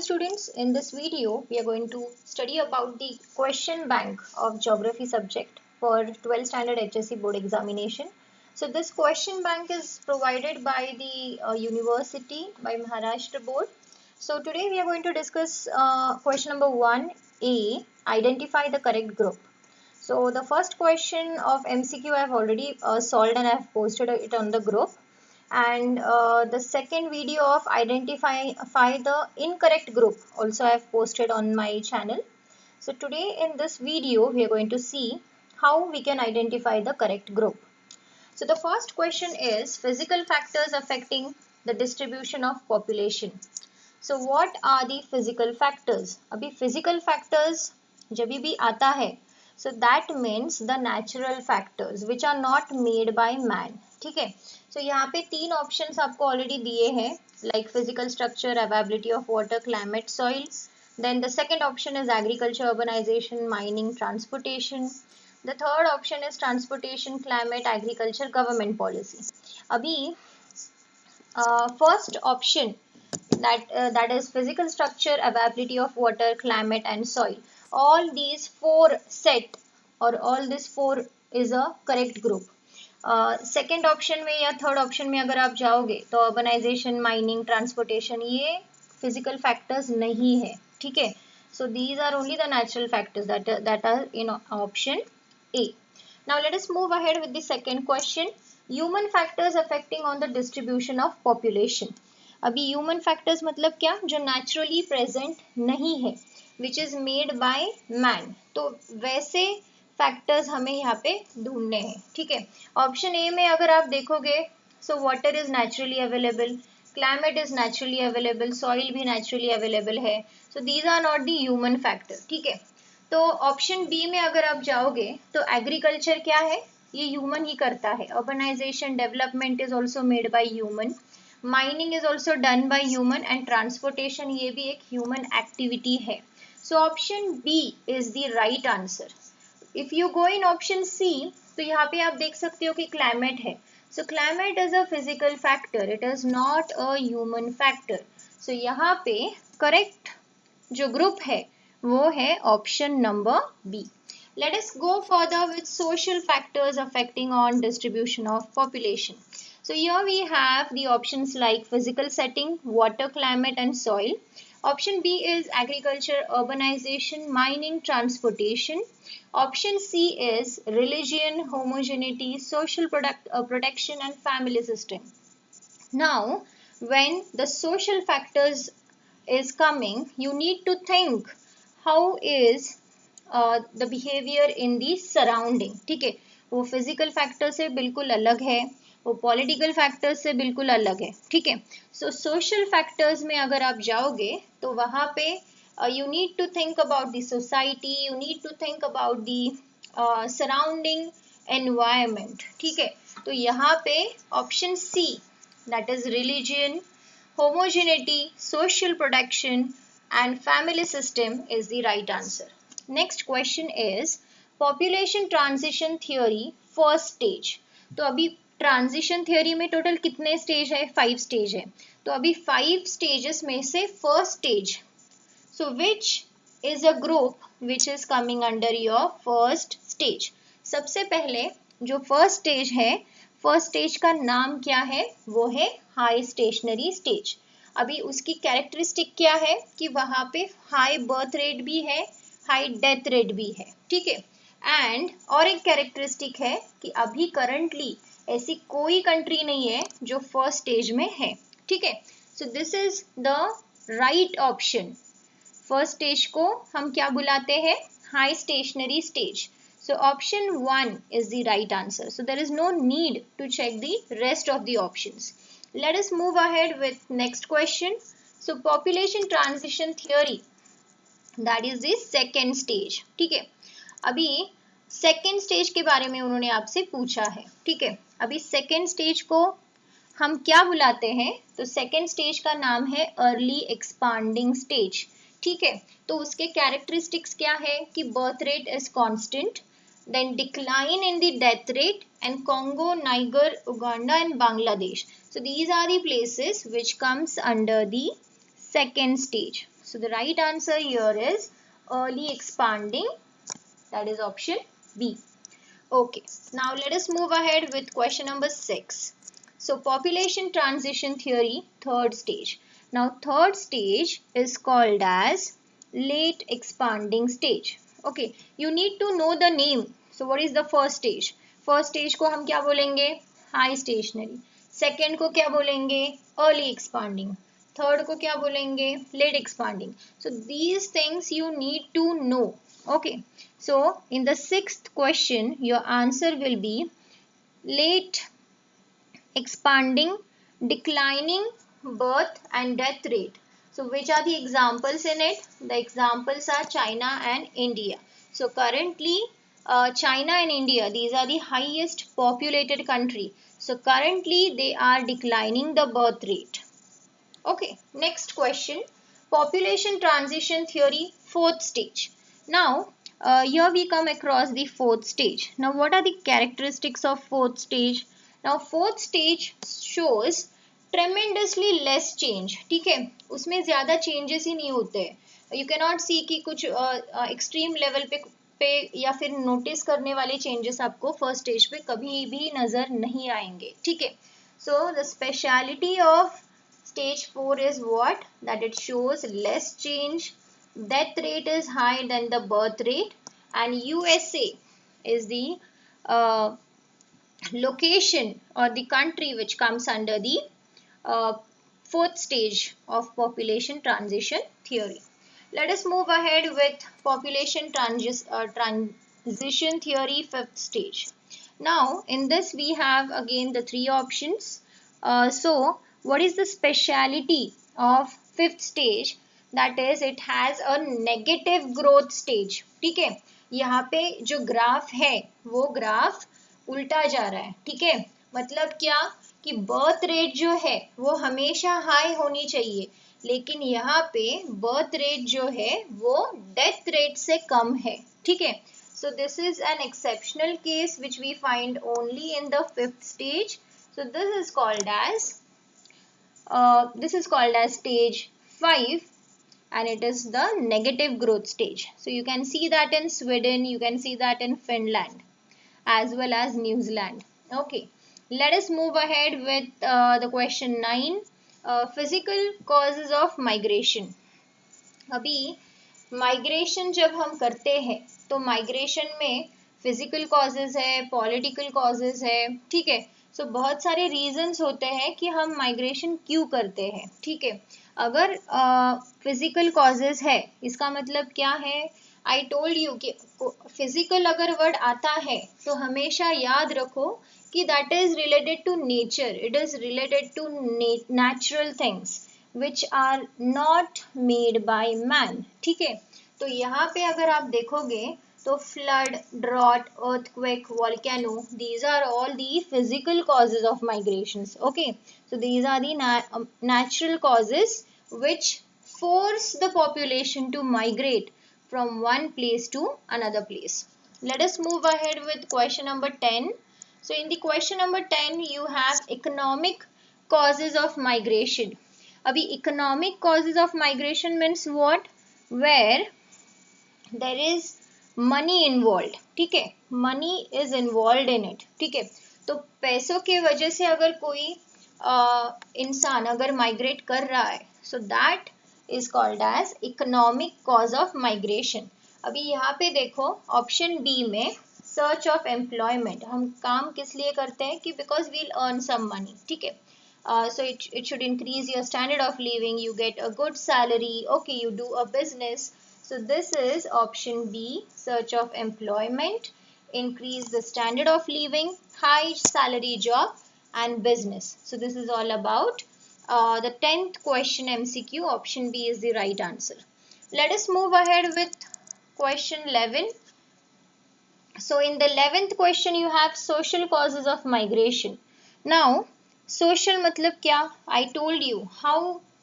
students, in this video we are going to study about the question bank of geography subject for 12th standard HSC board examination. So this question bank is provided by the university by Maharashtra board. So today we are going to discuss question number 1A, identify the correct group. So the first question of MCQ I have already solved and I have posted it on the group. And the second video of identify the incorrect group also I have posted on my channel. So today in this video we are going to see how we can identify the correct group. So the first question is physical factors affecting the distribution of population. So what are the physical factors? अभी physical factors जब भी आता है, so that means the natural factors which are not made by man. ठीक है, so यहाँ पे तीन options आपको already दिए हैं, like physical structure, availability of water, climate, soil. Then the second option is agriculture, urbanization, mining, transportation. The third option is transportation, climate, agriculture, government policy. अभी first option that is physical structure, availability of water, climate and soil. All these four set or all this four is a correct group. Second option में या third option में अगर आप जाओगे तो urbanization, mining, transportation ये physical factors नहीं है. ठीक है, so these are only the natural factors that are in option A. Now let us move ahead with the second question. Human factors affecting on the distribution of population. अभी human factors मतलब क्या, जो naturally present नहीं है, which is made by man. तो वैसे factors हमें यहाँ पे ढूंढने हैं. ठीक है, ऑप्शन ए में अगर आप देखोगे so water is naturally available, climate is naturally available, soil भी नेचुरली अवेलेबल है. So these are not the human factor. ठीक है, तो ऑप्शन बी में अगर आप जाओगे तो एग्रीकल्चर क्या है, ये ह्यूमन ही करता है. Urbanization, development is also made by human, mining is also done by human and transportation ये भी एक ह्यूमन एक्टिविटी है. So option B is the right answer. If you go in option C तो यहाँ पे आप देख सकते हो कि क्लाइमेट है. So climate is a physical factor, it is not a human factor. So यहाँ पे करेक्ट जो ग्रुप है वो है option number B. Let us go further with social factors affecting on distribution of population. So here we have the options like physical setting, water, climate and soil. Option B is agriculture, urbanization, mining, transportation. Option C is religion, homogeneity, social protection and family system. Now, when the social factors is coming, you need to think how is the behavior in the surrounding. ठीक है, वो physical factor से बिल्कुल अलग है, वो political factors से बिल्कुल अलग है. ठीक है, so social factors में अगर आप जाओगे तो वहाँ पे you need to think about the society, you need to think about the surrounding environment. ठीक है, तो यहाँ पे option C that is religion, homogeneity, social protection and family system is the right answer. Next question is population transition theory first stage. तो अभी transition theory में total कितने stage है, 5 स्टेज है. तो अभी 5 स्टेजेस में से first stage, so which is a group which is coming under your first stage. सबसे पहले जो फर्स्ट स्टेज है, फर्स्ट स्टेज का नाम क्या है, वो है हाई स्टेशनरी स्टेज. अभी उसकी कैरेक्टरिस्टिक क्या है कि वहाँ पे हाई बर्थ रेट भी है, हाई डेथ रेट भी है. ठीक है, एंड और एक कैरेक्टरिस्टिक है कि अभी करंटली ऐसी कोई कंट्री नहीं है जो फर्स्ट स्टेज में है. ठीक है, so this is the right option. First stage को हम क्या बुलाते हैं, high stationary stage. So option 1 is the right answer. So there is no need to check the rest of the options. Let us move ahead with next question. So population transition theory, that is the second stage. ठीक है, अभी second stage के बारे में उन्होंने आपसे पूछा है. ठीक है, अभी सेकेंड स्टेज को हम क्या बुलाते हैं, तो सेकेंड स्टेज का नाम है अर्ली एक्सपांडिंग स्टेज. ठीक है, तो उसके कैरेक्टरिस्टिक्स क्या है कि birth rate is constant, then decline in the death rate, and Congo, Niger, Uganda and Bangladesh. So these are the places which comes under the second stage. So the right answer here is early expanding, that is option B. Okay, now let us move ahead with question number 6. So population transition theory, third stage. Now third stage is called as late expanding stage. Okay, you need to know the name. So what is the first stage? First stage को हम क्या बोलेंगे? High stationary. Second को क्या बोलेंगे? Early expanding. Third को क्या बोलेंगे? Late expanding. So these things you need to know. Okay, so in the sixth question your answer will be late expanding, declining birth and death rate. So which are the examples in it? The examples are China and India. So currently China and India, these are the highest populated country. So currently they are declining the birth rate. Okay, next question. Population transition theory, fourth stage. Now, here we come across the fourth stage. Now, what are the characteristics of fourth stage? Now, fourth stage shows tremendously less change. ठीक है, उसमें ज़्यादा changes ही नहीं होते हैं. You cannot see कि कुछ extreme level पे या फिर notice करने वाले changes आपको first stage पे कभी भी नज़र नहीं आएंगे. ठीक है. So, the speciality of Stage 4 is what? That it shows less change. Death rate is higher than the birth rate. And USA is the location or the country which comes under the fourth stage of population transition theory. Let us move ahead with population transition theory, fifth stage. Now, in this we have again the three options. So, what is the speciality of fifth stage? That is, it has a negative growth stage. ठीक है, यहाँ पे जो graph है वो graph उल्टा जा रहा है. ठीक है, मतलब क्या कि बर्थ रेट जो है वो हमेशा हाई होनी चाहिए, लेकिन यहाँ पे बर्थ रेट जो है वो डेथ रेट से कम है. ठीक है, so this is an exceptional case which we find only in the fifth stage. So this is called as stage 5, and it is the negative growth stage. So you can see that in Sweden, you can see that in Finland as well as New Zealand. Okay, let us move ahead with the question 9, physical causes of migration. अभी migration जब हम करते हैं तो migration में physical causes है, political causes है. ठीक है, सो बहुत सारे रीजंस होते हैं कि हम माइग्रेशन क्यों करते हैं. ठीक है, अगर फिजिकल कॉजेज है इसका मतलब क्या है? आई टोल्ड यू कि फिजिकल अगर वर्ड आता है तो हमेशा याद रखो कि that is related to nature, it is related to natural things which are not made by man. ठीक है, तो यहाँ पे अगर आप देखोगे तो flood, drought, earthquake, volcano, these are all the physical causes of migrations. Okay, so these are the natural causes which force the population to migrate from one place to another place. Let us move ahead with question number 10. So in the question number 10 you have economic causes of migration. अभी economic causes of migration means what? Where there is money involve. ठीक है, money is involve in it. ठीक है, तो पैसों के वजह से अगर कोई इंसान अगर माइग्रेट कर रहा है so that is called as economic cause of migration. अभी यहाँ पे देखो ऑप्शन बी में सर्च ऑफ एम्प्लॉयमेंट, हम काम किस लिए करते हैं कि because we'll earn some money. ठीक है, so it should increase your standard of living, you get a good salary, okay, you do a business. So this is option B, search of employment, increase the standard of living, high salary job and business. So this is all about the 10th question MCQ. Option B is the right answer. Let us move ahead with question 11. So in the 11th question you have social causes of migration. Now social मतलब क्या? I told you how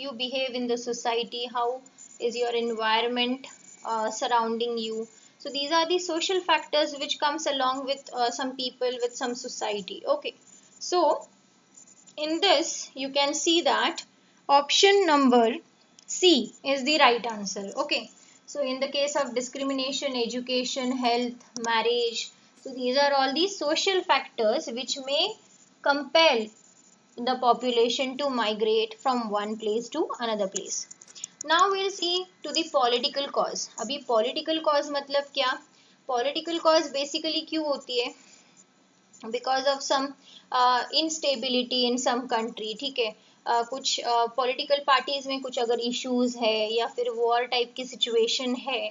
you behave in the society, how is your environment surrounding you. So these are the social factors which comes along with some people, with some society. Okay, so in this you can see that option number C C is the right answer. Okay, so in the case of discrimination, education, health, marriage, so these are all the social factors which may compel the population to migrate from one place to another place. Now we'll see to the political cause. अभी political cause मतलब क्या? Political cause basically क्यों होती है? Because of some instability in some country, ठीक है, कुछ political parties में कुछ अगर इश्यूज है या फिर वॉर टाइप की सिचुएशन है,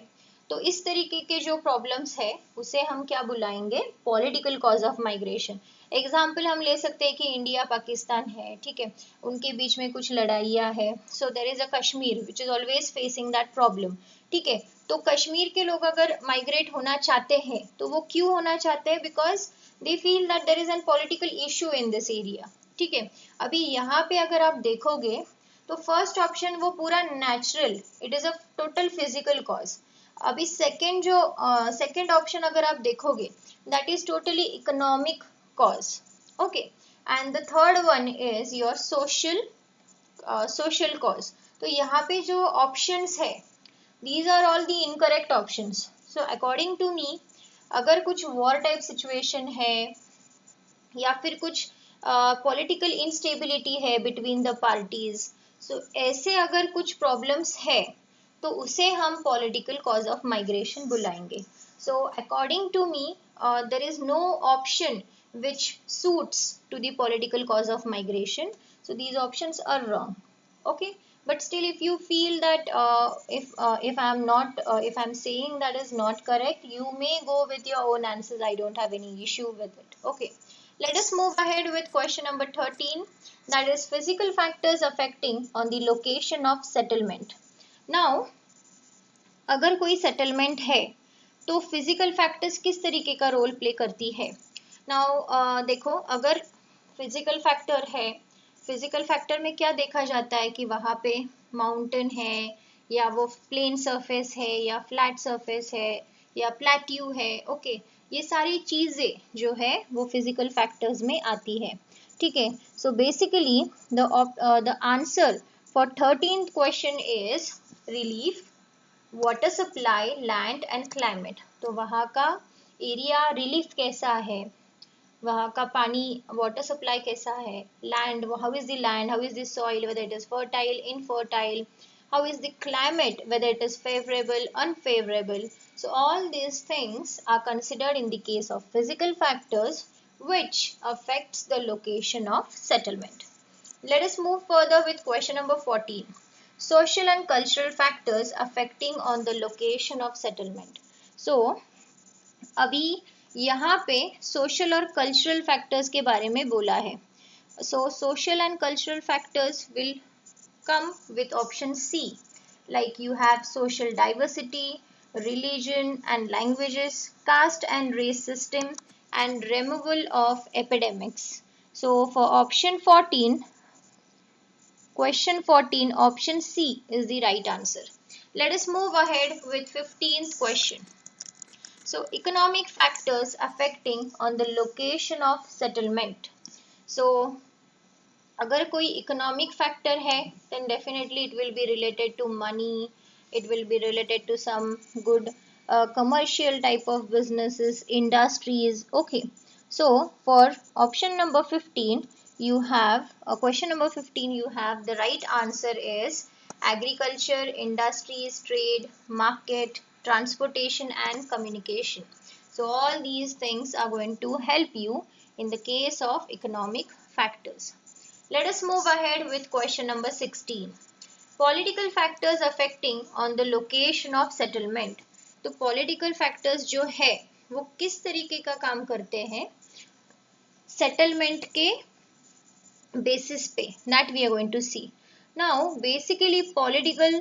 तो इस तरीके के जो प्रॉब्लम्स है उसे हम क्या बुलाएंगे? Political cause of migration. Example हम ले सकते हैं कि इंडिया पाकिस्तान है, ठीक है, उनके बीच में कुछ लड़ाइयाँ है, so there is a Kashmir which is always facing that problem, ठीक है. तो कश्मीर के लोग अगर माइग्रेट होना चाहते हैं तो वो क्यों होना चाहते हैं? Because they feel that there is an political issue in this area, ठीक है. अभी यहाँ पे अगर आप देखोगे तो फर्स्ट ऑप्शन वो पूरा natural, it is a total physical cause. अभी सेकंड ऑप्शन अगर आप देखोगे that is totally economic cause. Okay, and the third one is your social cause. तो यहाँ पे जो ऑप्शंस है these are all the incorrect options. So according to me, अगर कुछ वॉर टाइप सिचुएशन है या फिर कुछ पॉलिटिकल इंस्टेबिलिटी है बिटवीन द पार्टीज, सो ऐसे अगर कुछ प्रॉब्लम्स है तो उसे हम पॉलिटिकल कॉज ऑफ माइग्रेशन बुलाएंगे. So according to me there is no option which suits to the political cause of migration, so these options are wrong. Okay, but still if you feel that if I'm saying that is not correct, you may go with your own answers. I don't have any issue with it. Okay, let us move ahead with question number 13, that is physical factors affecting on the location of settlement. Now अगर कोई settlement है तो physical factors किस तरीके का role play करती है? Now देखो, अगर फिजिकल फैक्टर है, फिजिकल फैक्टर में क्या देखा जाता है कि वहाँ पे माउंटेन है या वो प्लेन सरफेस है या फ्लैट सरफेस है या प्लेट्यू है. ओके, ये सारी चीज़ें जो है वो फिजिकल फैक्टर्स में आती है, ठीक है. So basically the answer for 13th question is relief, water supply, land and climate. तो वहाँ का एरिया रिलीफ कैसा है, वहाँ का पानी वाटर सप्लाई कैसा है, land, how is the land, how is the soil, whether it is fertile, infertile, how is the climate, whether it is favourable, unfavourable. So all these things are considered in the case of physical factors which affects the location of settlement. Let us move further with question number 14. Social and cultural factors affecting on the location of settlement. So अभी यहाँ पे social और cultural factors के बारे में बोला है. So social and cultural factors will come with option C. Like you have social diversity, religion and languages, caste and race system, and removal of epidemics. So for option 14, question 14, option C is the right answer. Let us move ahead with 15th question. So economic factors affecting on the location of settlement. So अगर कोई economic factor है then definitely it will be related to money, it will be related to some good commercial type of businesses, industries. Okay, so for option number 15 you have question number 15, you have the right answer is agriculture, industries, trade, market, transportation and communication. So all these things are going to help you in the case of economic factors. Let us move ahead with question number 16. Political factors affecting on the location of settlement. तो political factors जो है वो किस तरीके का काम करते हैं settlement के basis पे, that we are going to see. Now basically political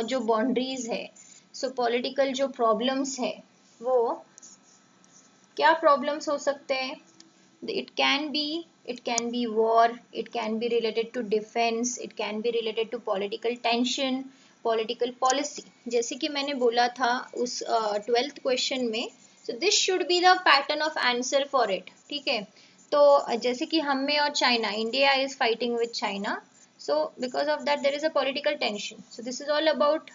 जो boundaries है, so political जो problems है वो क्या problems हो सकते हैं? It can be war, it can be related to defense, it can be related to political tension, political policy. जैसे कि मैंने बोला था उस 12th क्वेश्चन में, so this should be the pattern of answer for it, ठीक है. तो जैसे कि हम में और China, India is fighting with China, So because of that there is a political tension. So this is all about